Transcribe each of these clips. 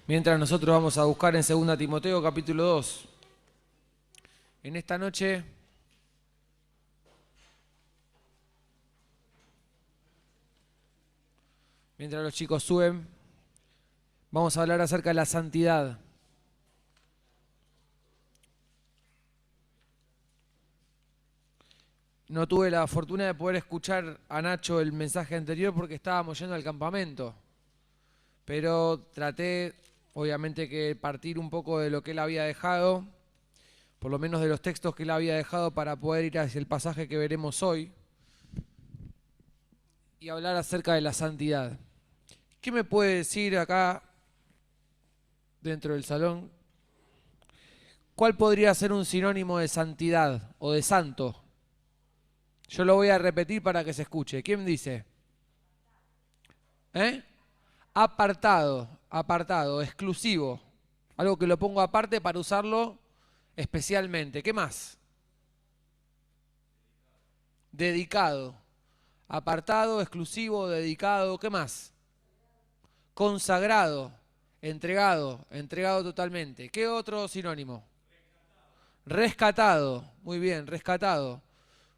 Mientras nosotros vamos a buscar en 2 Timoteo capítulo 2. En esta noche mientras los chicos suben, vamos a hablar acerca de la santidad. No tuve la fortuna de poder escuchar a Nacho el mensaje anterior porque estábamos yendo al campamento. Pero traté, obviamente, que partir un poco de lo que él había dejado, por lo menos de los textos que él había dejado para poder ir hacia el pasaje que veremos hoy y hablar acerca de la santidad. ¿Qué me puede decir acá, dentro del salón? ¿Cuál podría ser un sinónimo de santidad o de santo? Yo lo voy a repetir para que se escuche. ¿Quién dice? Apartado, exclusivo. Algo que lo pongo aparte para usarlo especialmente. ¿Qué más? Dedicado. Apartado, exclusivo, dedicado. ¿Qué más? Consagrado. Entregado totalmente. ¿Qué otro sinónimo? Rescatado. Muy bien, rescatado.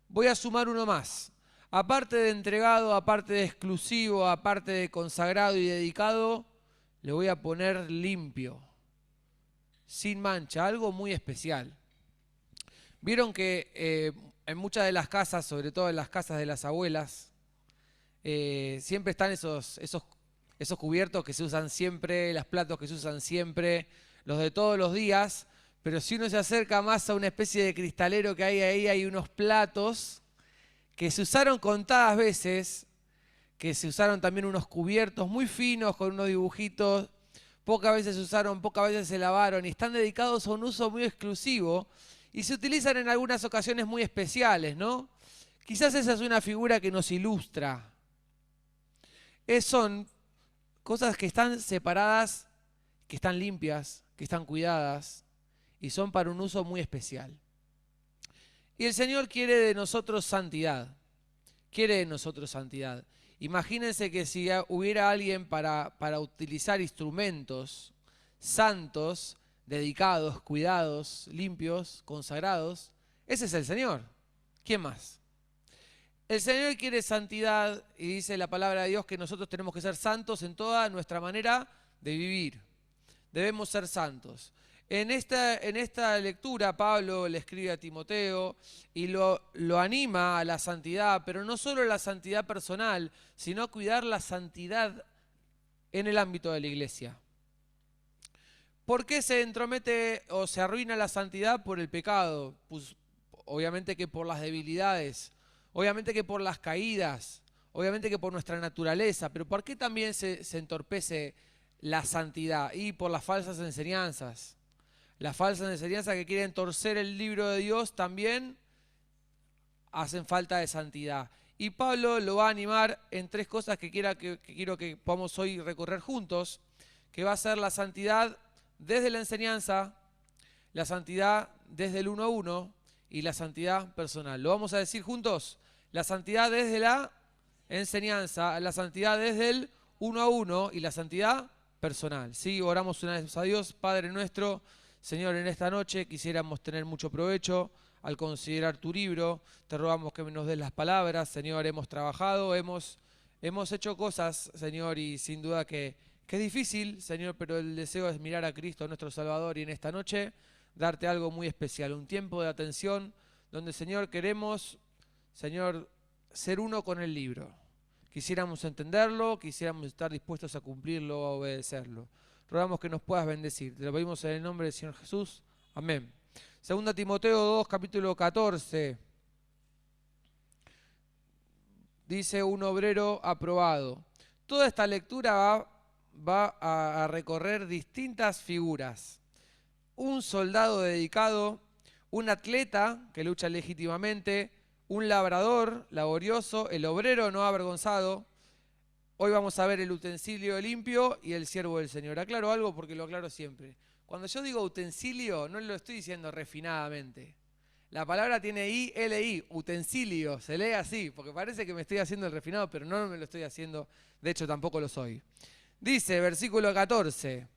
Voy a sumar uno más. Aparte de entregado, aparte de exclusivo, aparte de consagrado y dedicado, le voy a poner limpio, sin mancha, algo muy especial. Vieron que en muchas de las casas, sobre todo en las casas de las abuelas, siempre están esos cubiertos que se usan siempre, los platos que se usan siempre, los de todos los días, pero si uno se acerca más a una especie de cristalero que hay ahí, hay unos platos que se usaron contadas veces, que se usaron también unos cubiertos muy finos con unos dibujitos, pocas veces se usaron, pocas veces se lavaron y están dedicados a un uso muy exclusivo y se utilizan en algunas ocasiones muy especiales, ¿no? Quizás esa es una figura que nos ilustra. Son cosas que están separadas, que están limpias, que están cuidadas y son para un uso muy especial. Y el Señor quiere de nosotros santidad. Quiere de nosotros santidad. Imagínense que si hubiera alguien para utilizar instrumentos santos, dedicados, cuidados, limpios, consagrados, ese es el Señor. ¿Quién más? El Señor quiere santidad y dice la palabra de Dios que nosotros tenemos que ser santos en toda nuestra manera de vivir. Debemos ser santos. En esta lectura Pablo le escribe a Timoteo y lo anima a la santidad, pero no solo la santidad personal, sino a cuidar la santidad en el ámbito de la iglesia. ¿Por qué se entromete o se arruina la santidad? Por el pecado. Pues, obviamente que por las debilidades, obviamente que por las caídas, obviamente que por nuestra naturaleza, pero ¿por qué también se entorpece la santidad? Y por las falsas enseñanzas. Las falsas enseñanzas que quieren torcer el libro de Dios también hacen falta de santidad. Y Pablo lo va a animar en tres cosas que quiero que podamos hoy recorrer juntos, que va a ser la santidad desde la enseñanza, la santidad desde el 1 a 1 y la santidad personal. ¿Lo vamos a decir juntos? La santidad desde la enseñanza, la santidad desde el 1 a 1 y la santidad personal. Sí, oramos una vez a Dios, Padre nuestro. Señor, en esta noche quisiéramos tener mucho provecho al considerar tu libro. Te rogamos que nos des las palabras. Señor, hemos trabajado, hemos hecho cosas, Señor, y sin duda que es difícil, Señor, pero el deseo es mirar a Cristo, nuestro Salvador, y en esta noche darte algo muy especial, un tiempo de atención donde, Señor, queremos, Señor, ser uno con el libro. Quisiéramos entenderlo, quisiéramos estar dispuestos a cumplirlo, a obedecerlo. Rogamos que nos puedas bendecir. Te lo pedimos en el nombre del Señor Jesús. Amén. 2 Timoteo 2, capítulo 14. Dice un obrero aprobado. Toda esta lectura va a recorrer distintas figuras. Un soldado dedicado, un atleta que lucha legítimamente, un labrador laborioso, el obrero no avergonzado. Hoy vamos a ver el utensilio limpio y el siervo del Señor. Aclaro algo porque lo aclaro siempre. Cuando yo digo utensilio, no lo estoy diciendo refinadamente. La palabra tiene I-L-I, utensilio, se lee así, porque parece que me estoy haciendo el refinado, pero no me lo estoy haciendo, de hecho tampoco lo soy. Dice, versículo 14,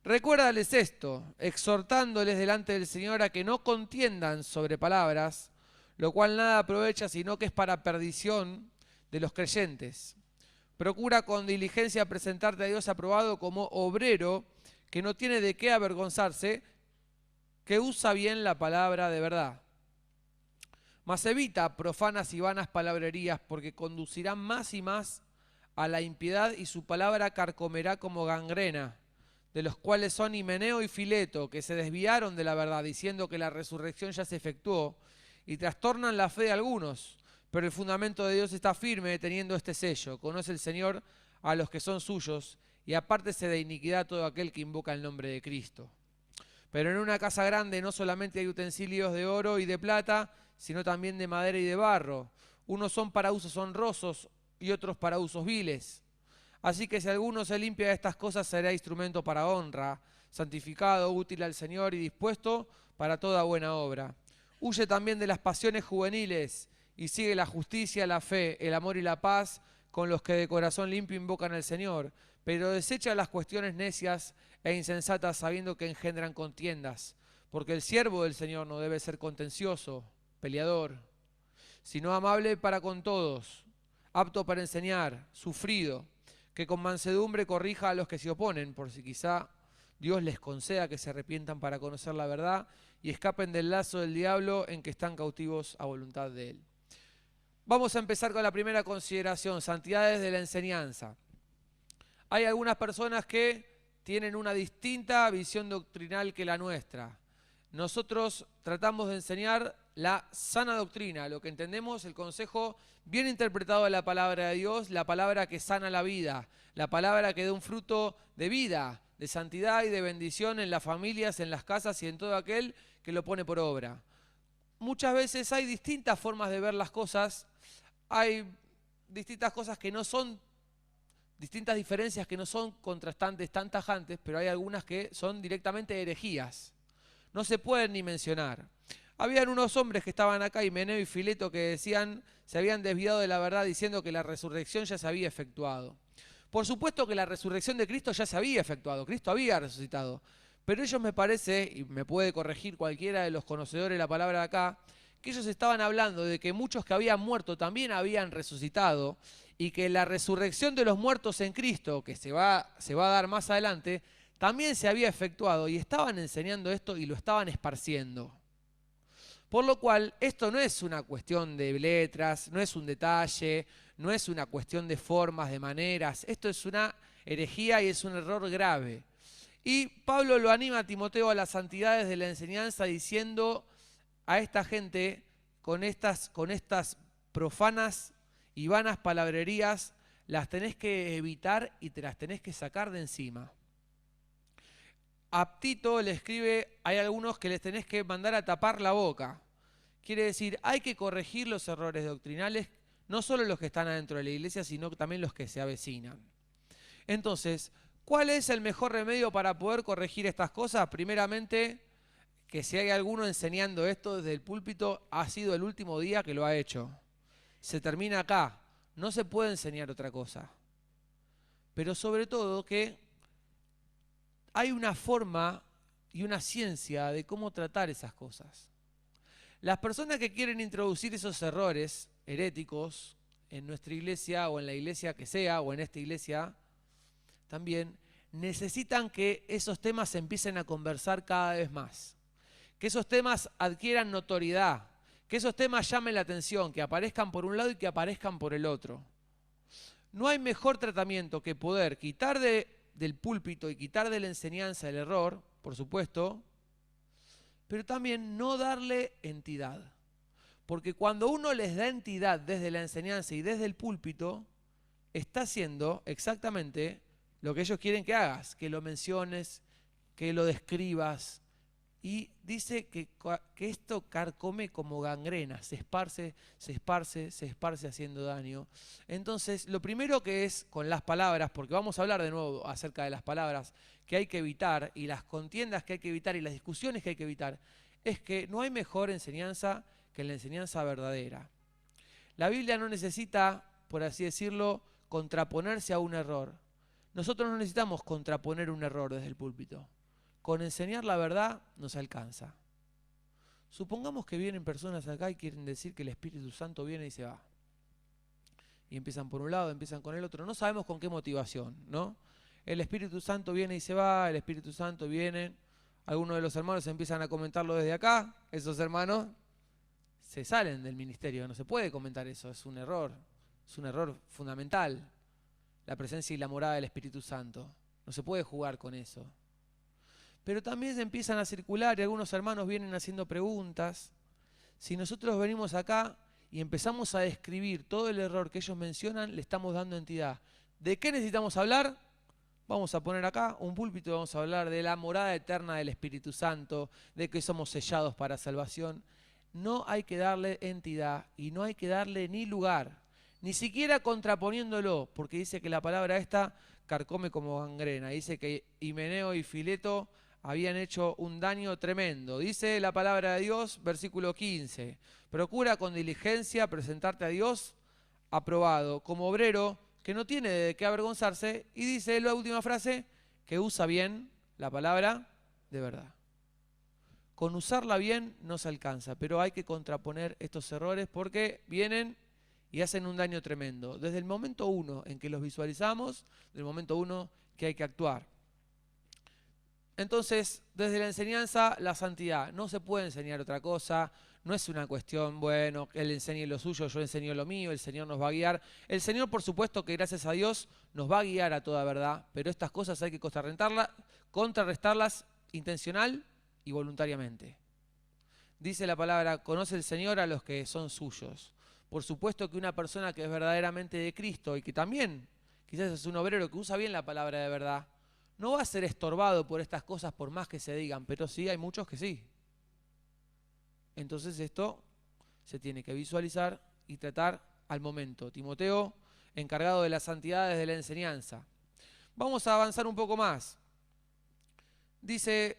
Recuérdales esto, exhortándoles delante del Señor a que no contiendan sobre palabras, lo cual nada aprovecha, sino que es para perdición de los creyentes. Procura con diligencia presentarte a Dios aprobado como obrero que no tiene de qué avergonzarse, que usa bien la palabra de verdad. Mas evita profanas y vanas palabrerías, porque conducirán más y más a la impiedad, y su palabra carcomerá como gangrena, de los cuales son Himeneo y Fileto, que se desviaron de la verdad, diciendo que la resurrección ya se efectuó, y trastornan la fe de algunos. Pero el fundamento de Dios está firme, teniendo este sello: conoce el Señor a los que son suyos, y apártese de iniquidad todo aquel que invoca el nombre de Cristo. Pero en una casa grande no solamente hay utensilios de oro y de plata, sino también de madera y de barro. Unos son para usos honrosos y otros para usos viles. Así que si alguno se limpia de estas cosas, será instrumento para honra, santificado, útil al Señor y dispuesto para toda buena obra. Huye también de las pasiones juveniles y sigue la justicia, la fe, el amor y la paz con los que de corazón limpio invocan al Señor, pero desecha las cuestiones necias e insensatas, sabiendo que engendran contiendas, porque el siervo del Señor no debe ser contencioso, peleador, sino amable para con todos, apto para enseñar, sufrido, que con mansedumbre corrija a los que se oponen, por si quizá Dios les conceda que se arrepientan para conocer la verdad y escapen del lazo del diablo en que están cautivos a voluntad de él. Vamos a empezar con la primera consideración, santidades de la enseñanza. Hay algunas personas que tienen una distinta visión doctrinal que la nuestra. Nosotros tratamos de enseñar la sana doctrina, lo que entendemos, el consejo bien interpretado de la palabra de Dios, la palabra que sana la vida, la palabra que da un fruto de vida, de santidad y de bendición en las familias, en las casas y en todo aquel que lo pone por obra. Muchas veces hay distintas formas de ver las cosas, hay distintas cosas que no son, distintas diferencias que no son contrastantes tan tajantes, pero hay algunas que son directamente herejías. No se pueden ni mencionar. Habían unos hombres que estaban acá, Himeneo y Fileto, que decían, se habían desviado de la verdad diciendo que la resurrección ya se había efectuado. Por supuesto que la resurrección de Cristo ya se había efectuado, Cristo había resucitado. Pero ellos, me parece, y me puede corregir cualquiera de los conocedores de la palabra de acá, que ellos estaban hablando de que muchos que habían muerto también habían resucitado, y que la resurrección de los muertos en Cristo, que se va a dar más adelante, también se había efectuado, y estaban enseñando esto y lo estaban esparciendo. Por lo cual, esto no es una cuestión de letras, no es un detalle, no es una cuestión de formas, de maneras. Esto es una herejía y es un error grave. Y Pablo lo anima a Timoteo a las santidades de la enseñanza, diciendo a esta gente, con estas profanas y vanas palabrerías, las tenés que evitar y te las tenés que sacar de encima. A Tito le escribe, hay algunos que les tenés que mandar a tapar la boca. Quiere decir, hay que corregir los errores doctrinales, no solo los que están adentro de la iglesia, sino también los que se avecinan. Entonces, ¿cuál es el mejor remedio para poder corregir estas cosas? Primeramente, que si hay alguno enseñando esto desde el púlpito, ha sido el último día que lo ha hecho. Se termina acá, no se puede enseñar otra cosa. Pero sobre todo que hay una forma y una ciencia de cómo tratar esas cosas. Las personas que quieren introducir esos errores heréticos en nuestra iglesia o en la iglesia que sea o en esta iglesia también necesitan que esos temas se empiecen a conversar cada vez más, que esos temas adquieran notoriedad, que esos temas llamen la atención, que aparezcan por un lado y que aparezcan por el otro. No hay mejor tratamiento que poder quitar del púlpito y quitar de la enseñanza el error, por supuesto, pero también no darle entidad. Porque cuando uno les da entidad desde la enseñanza y desde el púlpito, está haciendo exactamente lo que ellos quieren que hagas, que lo menciones, que lo describas. Y dice que esto carcome como gangrena, se esparce haciendo daño. Entonces, lo primero que es con las palabras, porque vamos a hablar de nuevo acerca de las palabras que hay que evitar, y las contiendas que hay que evitar, y las discusiones que hay que evitar, es que no hay mejor enseñanza que la enseñanza verdadera. La Biblia no necesita, por así decirlo, contraponerse a un error. Nosotros no necesitamos contraponer un error desde el púlpito. Con enseñar la verdad nos alcanza. Supongamos que vienen personas acá y quieren decir que el Espíritu Santo viene y se va. Y empiezan por un lado, empiezan con el otro. No sabemos con qué motivación, ¿no? El Espíritu Santo viene y se va, el Espíritu Santo viene. Algunos de los hermanos empiezan a comentarlo desde acá. Esos hermanos se salen del ministerio. No se puede comentar eso, es un error. Es un error fundamental. La presencia y la morada del Espíritu Santo. No se puede jugar con eso. Pero también se empiezan a circular y algunos hermanos vienen haciendo preguntas. Si nosotros venimos acá y empezamos a describir todo el error que ellos mencionan, le estamos dando entidad. ¿De qué necesitamos hablar? Vamos a poner acá un púlpito y vamos a hablar de la morada eterna del Espíritu Santo, de que somos sellados para salvación. No hay que darle entidad y no hay que darle ni lugar, ni siquiera contraponiéndolo, porque dice que la palabra esta carcome como gangrena. Dice que Himeneo y Fileto habían hecho un daño tremendo. Dice la palabra de Dios, versículo 15, procura con diligencia presentarte a Dios aprobado, como obrero que no tiene de qué avergonzarse, y dice la última frase, que usa bien la palabra de verdad. Con usarla bien no se alcanza, pero hay que contraponer estos errores porque vienen y hacen un daño tremendo. Desde el momento uno en que los visualizamos, del momento uno que hay que actuar. Entonces, desde la enseñanza, la santidad. No se puede enseñar otra cosa. No es una cuestión, bueno, Él enseñe lo suyo, yo enseño lo mío, el Señor nos va a guiar. El Señor, por supuesto, que gracias a Dios nos va a guiar a toda verdad, pero estas cosas hay que contrarrestarlas intencional y voluntariamente. Dice la palabra, conoce el Señor a los que son suyos. Por supuesto que una persona que es verdaderamente de Cristo y que también quizás es un obrero que usa bien la palabra de verdad, no va a ser estorbado por estas cosas por más que se digan, pero sí hay muchos que sí. Entonces esto se tiene que visualizar y tratar al momento. Timoteo, encargado de las santidades de la enseñanza. Vamos a avanzar un poco más. Dice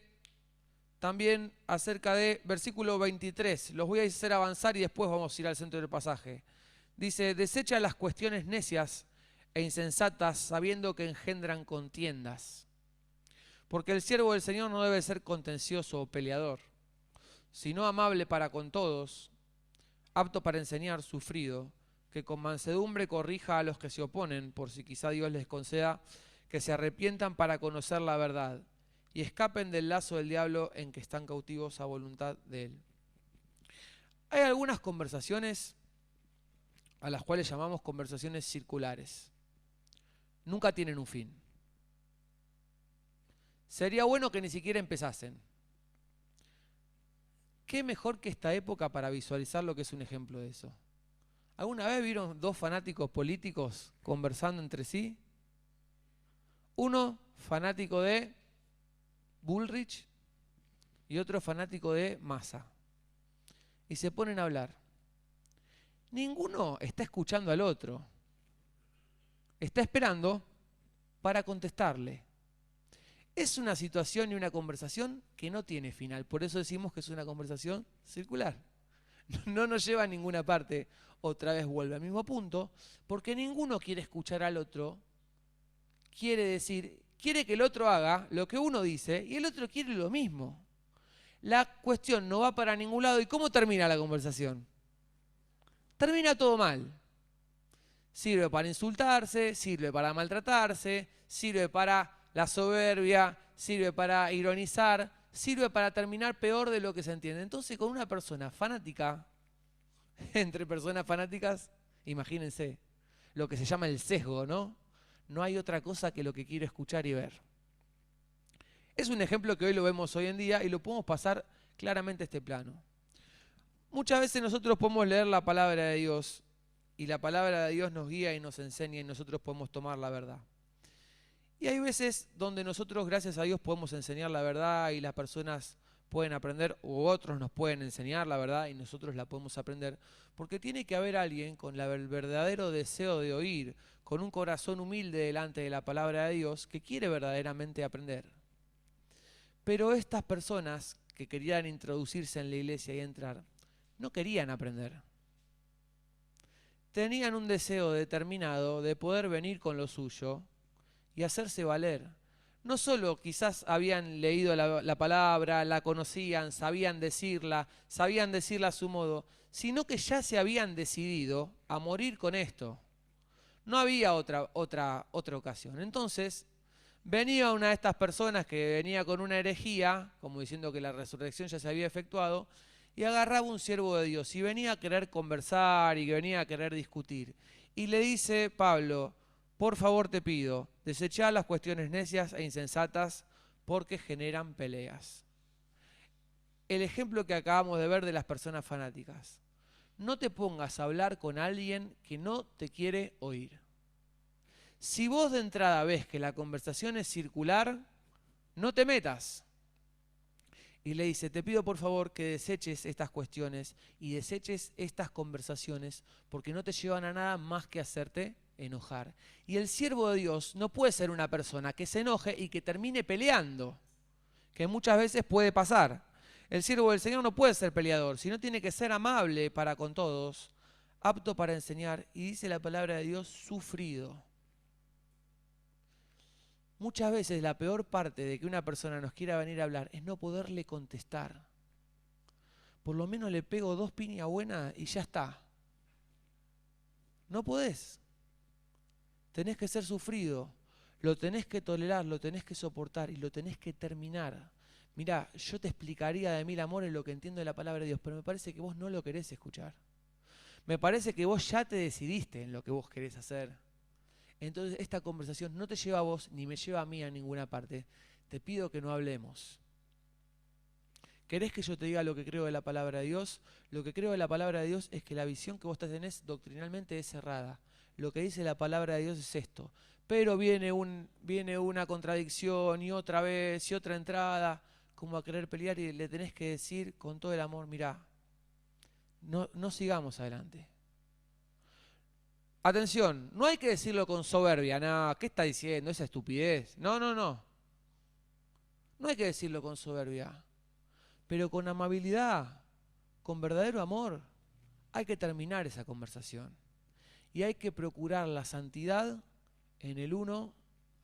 también acerca de versículo 23. Los voy a hacer avanzar y después vamos a ir al centro del pasaje. Dice, desecha las cuestiones necias e insensatas, sabiendo que engendran contiendas. Porque el siervo del Señor no debe ser contencioso o peleador, sino amable para con todos, apto para enseñar, sufrido, que con mansedumbre corrija a los que se oponen, por si quizá Dios les conceda que se arrepientan para conocer la verdad y escapen del lazo del diablo en que están cautivos a voluntad de él. Hay algunas conversaciones a las cuales llamamos conversaciones circulares. Nunca tienen un fin. Sería bueno que ni siquiera empezasen. ¿Qué mejor que esta época para visualizar lo que es un ejemplo de eso? ¿Alguna vez vieron dos fanáticos políticos conversando entre sí? Uno fanático de Bullrich y otro fanático de Massa. Y se ponen a hablar. Ninguno está escuchando al otro. Está esperando para contestarle. Es una situación y una conversación que no tiene final. Por eso decimos que es una conversación circular. No nos lleva a ninguna parte. Otra vez vuelve al mismo punto. Porque ninguno quiere escuchar al otro. Quiere que el otro haga lo que uno dice y el otro quiere lo mismo. La cuestión no va para ningún lado. ¿Y cómo termina la conversación? Termina todo mal. Sirve para insultarse, sirve para maltratarse, sirve para la soberbia, sirve para ironizar, sirve para terminar peor de lo que se entiende. Entonces, con una persona fanática, entre personas fanáticas, imagínense lo que se llama el sesgo, ¿no? No hay otra cosa que lo que quiero escuchar y ver. Es un ejemplo que hoy lo vemos hoy en día y lo podemos pasar claramente a este plano. Muchas veces nosotros podemos leer la palabra de Dios y la palabra de Dios nos guía y nos enseña y nosotros podemos tomar la verdad. Y hay veces donde nosotros, gracias a Dios, podemos enseñar la verdad y las personas pueden aprender, u otros nos pueden enseñar la verdad y nosotros la podemos aprender, porque tiene que haber alguien con el verdadero deseo de oír, con un corazón humilde delante de la palabra de Dios, que quiere verdaderamente aprender. Pero estas personas que querían introducirse en la iglesia y entrar, no querían aprender. Tenían un deseo determinado de poder venir con lo suyo y hacerse valer. no solo quizás habían leído la palabra, la conocían, sabían decirla a su modo, sino que ya se habían decidido a morir con esto. No había otra ocasión. Entonces, venía una de estas personas que venía con una herejía, como diciendo que la resurrección ya se había efectuado, y agarraba un siervo de Dios y venía a querer conversar y venía a querer discutir. Y le dice Pablo: por favor te pido, desechá las cuestiones necias e insensatas porque generan peleas. El ejemplo que acabamos de ver de las personas fanáticas. No te pongas a hablar con alguien que no te quiere oír. Si vos de entrada ves que la conversación es circular, no te metas. Y le dice: te pido por favor que deseches estas cuestiones y deseches estas conversaciones porque no te llevan a nada más que hacerte enojar. Y el siervo de Dios no puede ser una persona que se enoje y que termine peleando, que muchas veces puede pasar. El siervo del Señor no puede ser peleador, sino tiene que ser amable para con todos, apto para enseñar, y dice la palabra de Dios, sufrido. Muchas veces la peor parte de que una persona nos quiera venir a hablar es no poderle contestar. Por lo menos le pego 2 piñas buenas y ya está. No podés. Tenés que ser sufrido. Lo tenés que tolerar, lo tenés que soportar y lo tenés que terminar. Mirá, yo te explicaría de 1000 amores lo que entiendo de la palabra de Dios, pero me parece que vos no lo querés escuchar. Me parece que vos ya te decidiste en lo que vos querés hacer. Entonces esta conversación no te lleva a vos ni me lleva a mí a ninguna parte. Te pido que no hablemos. ¿Querés que yo te diga lo que creo de la palabra de Dios? Lo que creo de la palabra de Dios es que la visión que vos tenés doctrinalmente es cerrada. Lo que dice la palabra de Dios es esto. Pero viene una contradicción y otra vez y otra entrada, como a querer pelear, y le tenés que decir con todo el amor: mirá, no sigamos adelante. Atención, no hay que decirlo con soberbia. No, ¿qué está diciendo? Esa estupidez. No. No hay que decirlo con soberbia, pero con amabilidad, con verdadero amor. Hay que terminar esa conversación. Y hay que procurar la santidad en el uno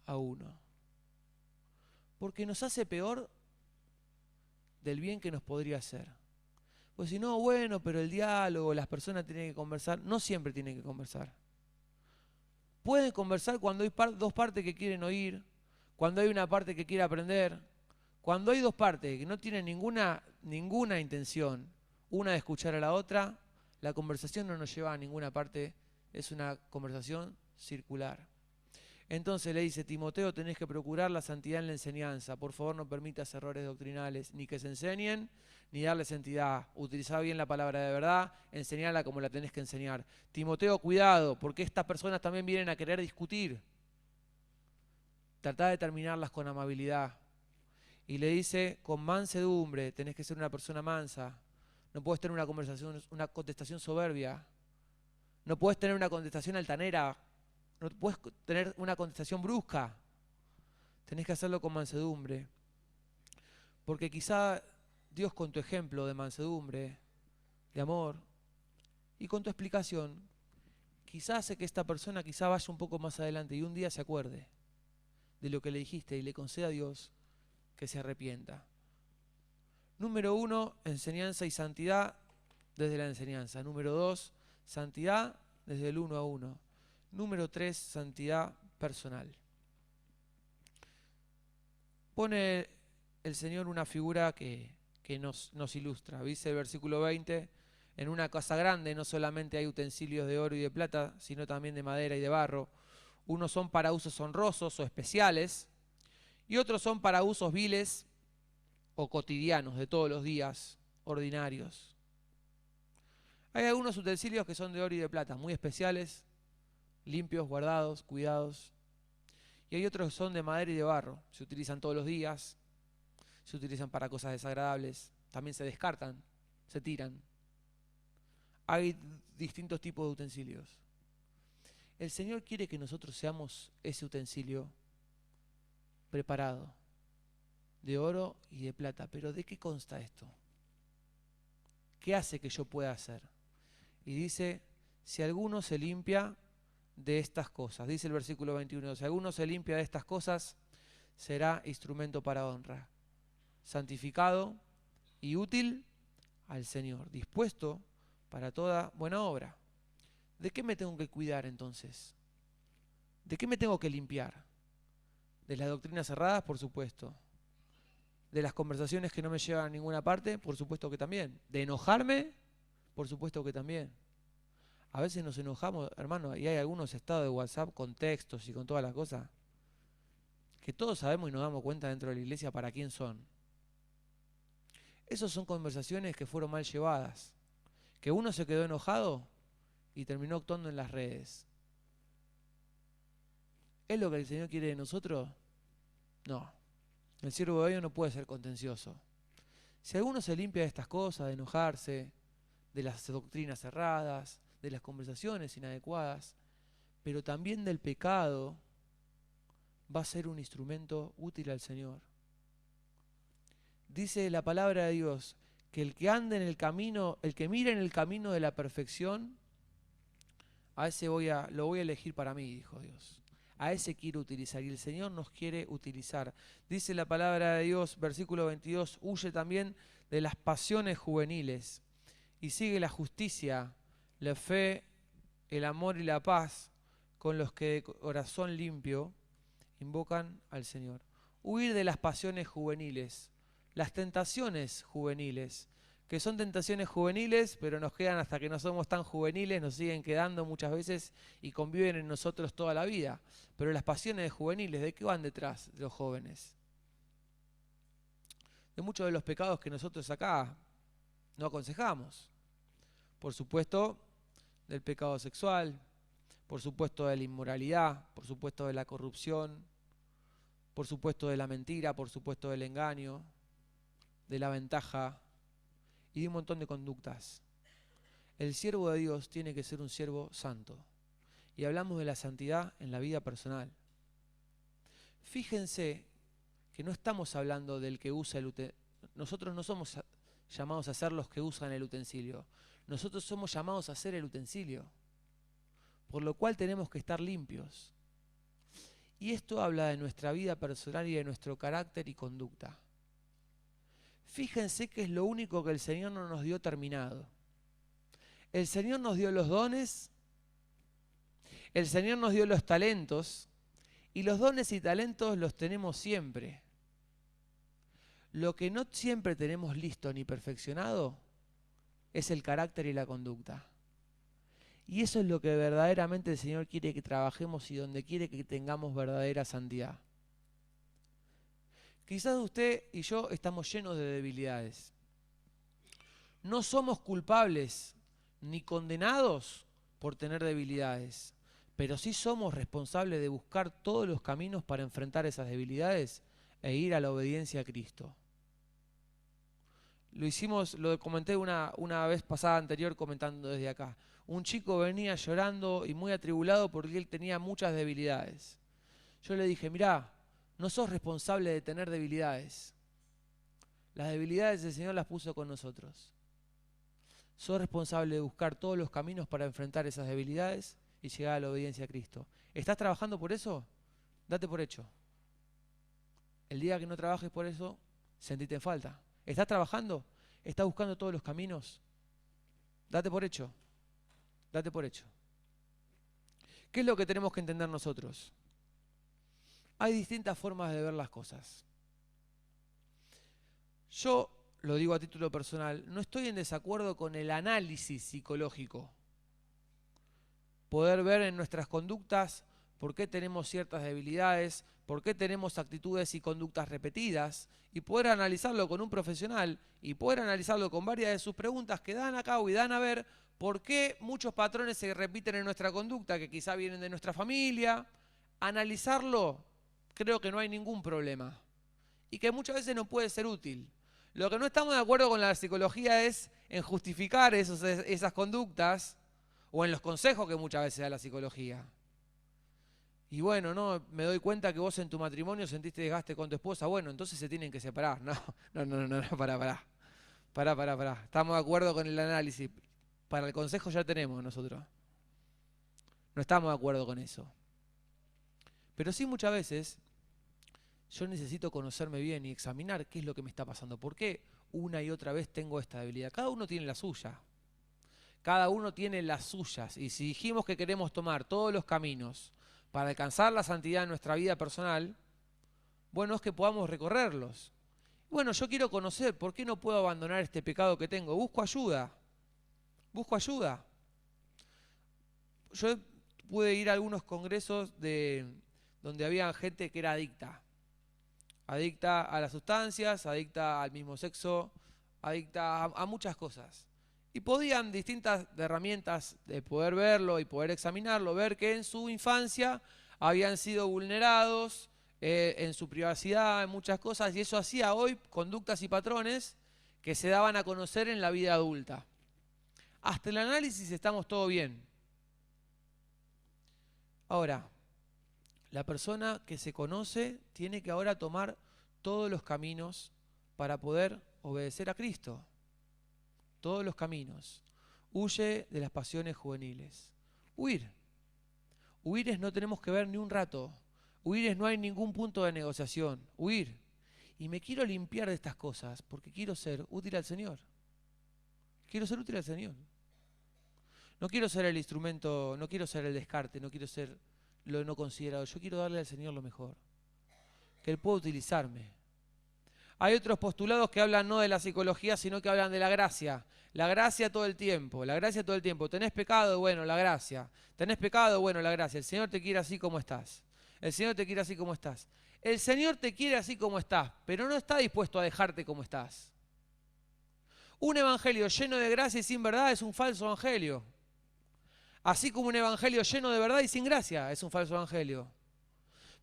a uno. Porque nos hace peor del bien que nos podría hacer. Pues si no, bueno, pero el diálogo, las personas tienen que conversar. No siempre tienen que conversar. Pueden conversar cuando hay dos partes que quieren oír, cuando hay una parte que quiere aprender, cuando hay dos partes que no tienen ninguna intención, una de escuchar a la otra, la conversación no nos lleva a ninguna parte, es una conversación circular. Entonces le dice: Timoteo, tenés que procurar la santidad en la enseñanza. Por favor, no permitas errores doctrinales, ni que se enseñen, ni darles entidad. Utilizá bien la palabra de verdad, enseñala como la tenés que enseñar. Timoteo, cuidado, porque estas personas también vienen a querer discutir. Tratá de terminarlas con amabilidad. Y le dice: con mansedumbre, tenés que ser una persona mansa. No puedes tener una contestación soberbia. No puedes tener una contestación altanera. No puedes tener una contestación brusca. Tenés que hacerlo con mansedumbre. Porque quizá Dios, con tu ejemplo de mansedumbre, de amor, y con tu explicación, quizá hace que esta persona quizá vaya un poco más adelante y un día se acuerde de lo que le dijiste y le conceda a Dios que se arrepienta. Número 1, enseñanza y santidad desde la enseñanza. Número 2, santidad desde el 1 a 1. Número 3, santidad personal. Pone el Señor una figura que nos ilustra. Dice el versículo 20: en una casa grande no solamente hay utensilios de oro y de plata, sino también de madera y de barro. Unos son para usos honrosos o especiales, y otros son para usos viles o cotidianos, de todos los días, ordinarios. Hay algunos utensilios que son de oro y de plata, muy especiales, limpios, guardados, cuidados. Y hay otros que son de madera y de barro, se utilizan todos los días, se utilizan para cosas desagradables, también se descartan, se tiran. Hay distintos tipos de utensilios. El Señor quiere que nosotros seamos ese utensilio preparado, de oro y de plata. Pero ¿de qué consta esto? ¿Qué hace que yo pueda hacer? Y dice: si alguno se limpia de estas cosas, dice el versículo 21, si alguno se limpia de estas cosas, será instrumento para honra, santificado y útil al Señor, dispuesto para toda buena obra. ¿De qué me tengo que cuidar entonces? ¿De qué me tengo que limpiar? De las doctrinas cerradas, por supuesto. De las conversaciones que no me llevan a ninguna parte, por supuesto que también. De enojarme, por supuesto que también. A veces nos enojamos, hermano, y hay algunos estados de WhatsApp con textos y con todas las cosas que todos sabemos y nos damos cuenta dentro de la iglesia para quién son. Esas son conversaciones que fueron mal llevadas, que uno se quedó enojado y terminó actuando en las redes. ¿Es lo que el Señor quiere de nosotros? No. El siervo de Dios no puede ser contencioso. Si alguno se limpia de estas cosas, de enojarse, de las doctrinas cerradas, de las conversaciones inadecuadas, pero también del pecado, va a ser un instrumento útil al Señor. Dice la palabra de Dios que el que ande en el camino, el que mire en el camino de la perfección, a ese lo voy a elegir para mí, dijo Dios. A ese quiero utilizar y el Señor nos quiere utilizar. Dice la palabra de Dios, versículo 22, huye también de las pasiones juveniles y sigue la justicia, la fe, el amor y la paz con los que de corazón limpio invocan al Señor. Huir de las pasiones juveniles, las tentaciones juveniles, que son tentaciones juveniles, pero nos quedan hasta que no somos tan juveniles, nos siguen quedando muchas veces y conviven en nosotros toda la vida. Pero las pasiones juveniles, ¿de qué van detrás de los jóvenes? De muchos de los pecados que nosotros acá no aconsejamos. Por supuesto, del pecado sexual, por supuesto de la inmoralidad, por supuesto de la corrupción, por supuesto de la mentira, por supuesto del engaño, de la ventaja y de un montón de conductas. El siervo de Dios tiene que ser un siervo santo. Y hablamos de la santidad en la vida personal. Fíjense que no estamos hablando del que usa el utensilio. Nosotros no somos llamados a ser los que usan el utensilio. Nosotros somos llamados a ser el utensilio. Por lo cual tenemos que estar limpios. Y esto habla de nuestra vida personal y de nuestro carácter y conducta. Fíjense que es lo único que el Señor no nos dio terminado. El Señor nos dio los dones, el Señor nos dio los talentos, y los dones y talentos los tenemos siempre. Lo que no siempre tenemos listo ni perfeccionado es el carácter y la conducta. Y eso es lo que verdaderamente el Señor quiere que trabajemos y donde quiere que tengamos verdadera santidad. Quizás usted y yo estamos llenos de debilidades. No somos culpables ni condenados por tener debilidades, pero sí somos responsables de buscar todos los caminos para enfrentar esas debilidades e ir a la obediencia a Cristo. Lo comenté una vez pasada anterior comentando desde acá. Un chico venía llorando y muy atribulado porque él tenía muchas debilidades. Yo le dije, mirá, no sos responsable de tener debilidades. Las debilidades el Señor las puso con nosotros. Sos responsable de buscar todos los caminos para enfrentar esas debilidades y llegar a la obediencia a Cristo. ¿Estás trabajando por eso? Date por hecho. El día que no trabajes por eso, sentite en falta. ¿Estás trabajando? ¿Estás buscando todos los caminos? Date por hecho. Date por hecho. ¿Qué es lo que tenemos que entender nosotros? Hay distintas formas de ver las cosas. Yo, lo digo a título personal, no estoy en desacuerdo con el análisis psicológico. Poder ver en nuestras conductas por qué tenemos ciertas debilidades, por qué tenemos actitudes y conductas repetidas, y poder analizarlo con un profesional y poder analizarlo con varias de sus preguntas que dan a cabo y dan a ver por qué muchos patrones se repiten en nuestra conducta, que quizá vienen de nuestra familia. Analizarlo, creo que no hay ningún problema y que muchas veces no puede ser útil. Lo que no estamos de acuerdo con la psicología es en justificar esas conductas o en los consejos que muchas veces da la psicología. Y bueno, no, me doy cuenta que vos en tu matrimonio sentiste desgaste con tu esposa. Bueno, entonces se tienen que separar. No, pará. Estamos de acuerdo con el análisis. Para el consejo ya tenemos nosotros. No estamos de acuerdo con eso. Pero sí muchas veces yo necesito conocerme bien y examinar qué es lo que me está pasando. ¿Por qué una y otra vez tengo esta debilidad? Cada uno tiene la suya. Cada uno tiene las suyas. Y si dijimos que queremos tomar todos los caminos para alcanzar la santidad en nuestra vida personal, bueno, es que podamos recorrerlos. Bueno, yo quiero conocer, ¿por qué no puedo abandonar este pecado que tengo? Busco ayuda. Busco ayuda. Yo pude ir a algunos congresos donde había gente que era adicta. Adicta a las sustancias, adicta al mismo sexo, adicta a muchas cosas. Y podían distintas herramientas de poder verlo y poder examinarlo, ver que en su infancia habían sido vulnerados en su privacidad, en muchas cosas, y eso hacía hoy conductas y patrones que se daban a conocer en la vida adulta. Hasta el análisis estamos todo bien. Ahora, la persona que se conoce tiene que ahora tomar todos los caminos para poder obedecer a Cristo. Todos los caminos. Huye de las pasiones juveniles. Huir. Huir es no tenemos que ver ni un rato. Huir es no hay ningún punto de negociación. Huir. Y me quiero limpiar de estas cosas porque quiero ser útil al Señor. Quiero ser útil al Señor. No quiero ser el instrumento, no quiero ser el descarte, no quiero ser lo no considerado. Yo quiero darle al Señor lo mejor. Que Él pueda utilizarme. Hay otros postulados que hablan no de la psicología, sino que hablan de la gracia. La gracia todo el tiempo, la gracia todo el tiempo. ¿Tenés pecado? Bueno, la gracia. ¿Tenés pecado? Bueno, la gracia. El Señor te quiere así como estás. El Señor te quiere así como estás. El Señor te quiere así como estás, pero no está dispuesto a dejarte como estás. Un evangelio lleno de gracia y sin verdad es un falso evangelio. Así como un evangelio lleno de verdad y sin gracia es un falso evangelio.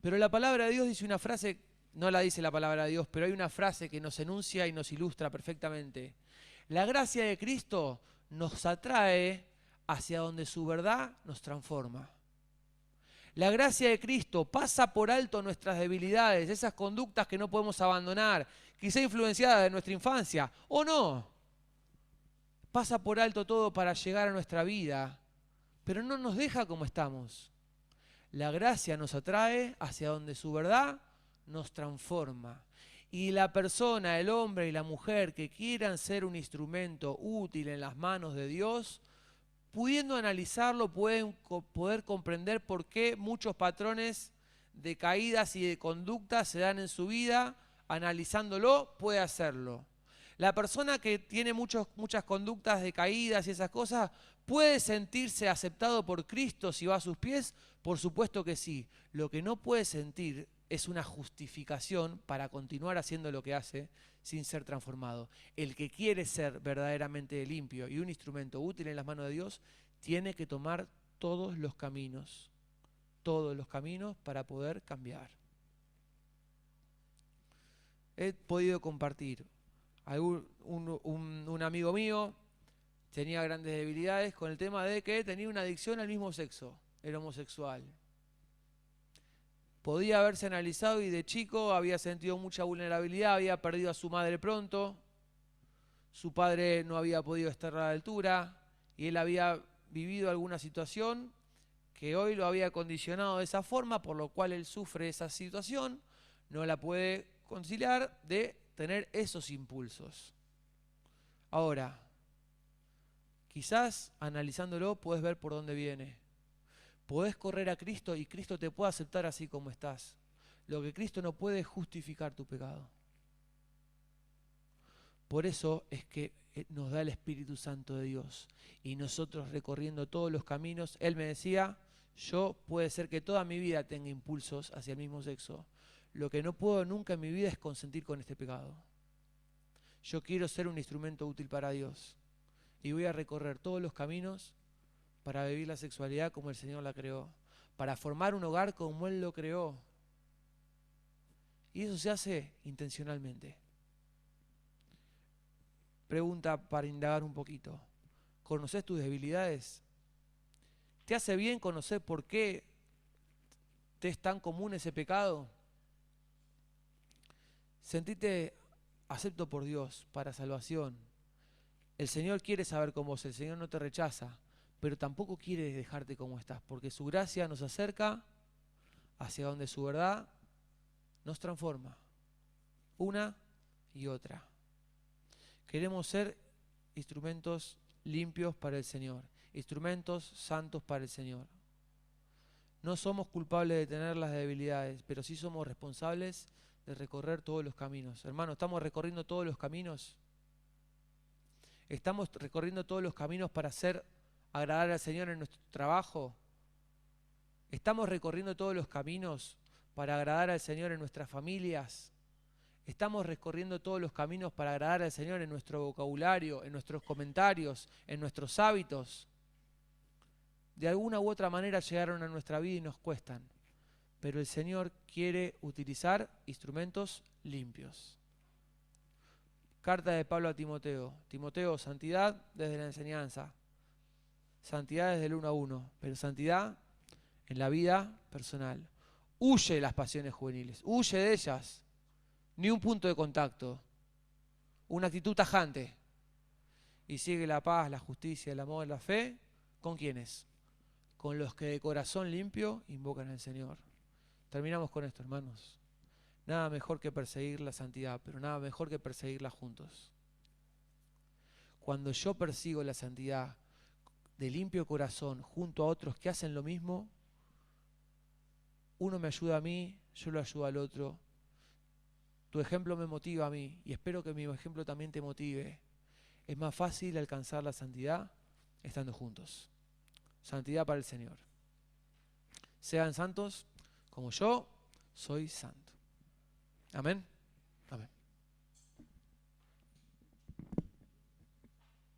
Pero la palabra de Dios dice una frase, no la dice la palabra de Dios, pero hay una frase que nos enuncia y nos ilustra perfectamente. La gracia de Cristo nos atrae hacia donde su verdad nos transforma. La gracia de Cristo pasa por alto nuestras debilidades, esas conductas que no podemos abandonar, quizá influenciadas de nuestra infancia, o no. Pasa por alto todo para llegar a nuestra vida, pero no nos deja como estamos. La gracia nos atrae hacia donde su verdad nos transforma. Y la persona, el hombre y la mujer que quieran ser un instrumento útil en las manos de Dios, pudiendo analizarlo, pueden poder comprender por qué muchos patrones de caídas y de conductas se dan en su vida, analizándolo, puede hacerlo. La persona que tiene muchas conductas de caídas y esas cosas, ¿puede sentirse aceptado por Cristo si va a sus pies? Por supuesto que sí. Lo que no puede sentir es una justificación para continuar haciendo lo que hace sin ser transformado. El que quiere ser verdaderamente limpio y un instrumento útil en las manos de Dios, tiene que tomar todos los caminos para poder cambiar. He podido compartir. Un amigo mío tenía grandes debilidades con el tema de que tenía una adicción al mismo sexo, era homosexual. Podía haberse analizado y de chico había sentido mucha vulnerabilidad, había perdido a su madre pronto, su padre no había podido estar a la altura y él había vivido alguna situación que hoy lo había condicionado de esa forma, por lo cual él sufre esa situación, no la puede conciliar de tener esos impulsos. Ahora, quizás analizándolo puedes ver por dónde viene. Podés correr a Cristo y Cristo te puede aceptar así como estás. Lo que Cristo no puede es justificar tu pecado. Por eso es que nos da el Espíritu Santo de Dios. Y nosotros recorriendo todos los caminos, Él me decía, yo puede ser que toda mi vida tenga impulsos hacia el mismo sexo. Lo que no puedo nunca en mi vida es consentir con este pecado. Yo quiero ser un instrumento útil para Dios. Y voy a recorrer todos los caminos para vivir la sexualidad como el Señor la creó. Para formar un hogar como Él lo creó. Y eso se hace intencionalmente. Pregunta para indagar un poquito. ¿Conoces tus debilidades? ¿Te hace bien conocer por qué te es tan común ese pecado? Sentite acepto por Dios para salvación. El Señor quiere saber con vos, el Señor no te rechaza, pero tampoco quiere dejarte como estás, porque su gracia nos acerca hacia donde su verdad nos transforma. Una y otra. Queremos ser instrumentos limpios para el Señor, instrumentos santos para el Señor. No somos culpables de tener las debilidades, pero sí somos responsables de recorrer todos los caminos. Hermano, ¿estamos recorriendo todos los caminos? ¿Estamos recorriendo todos los caminos para hacer agradar al Señor en nuestro trabajo? ¿Estamos recorriendo todos los caminos para agradar al Señor en nuestras familias? ¿Estamos recorriendo todos los caminos para agradar al Señor en nuestro vocabulario, en nuestros comentarios, en nuestros hábitos? De alguna u otra manera llegaron a nuestra vida y nos cuestan. Pero el Señor quiere utilizar instrumentos limpios. Carta de Pablo a Timoteo. Timoteo, santidad desde la enseñanza. Santidad desde el 1 a 1. Pero santidad en la vida personal. Huye de las pasiones juveniles. Huye de ellas. Ni un punto de contacto. Una actitud tajante. Y sigue la paz, la justicia, el amor, la fe. ¿Con quiénes? Con los que de corazón limpio invocan al Señor. Terminamos con esto, hermanos. Nada mejor que perseguir la santidad, pero nada mejor que perseguirla juntos. Cuando yo persigo la santidad de limpio corazón junto a otros que hacen lo mismo, uno me ayuda a mí, yo lo ayudo al otro. Tu ejemplo me motiva a mí y espero que mi ejemplo también te motive. Es más fácil alcanzar la santidad estando juntos. Santidad para el Señor. Sean santos como yo soy santo. Amén. Amén.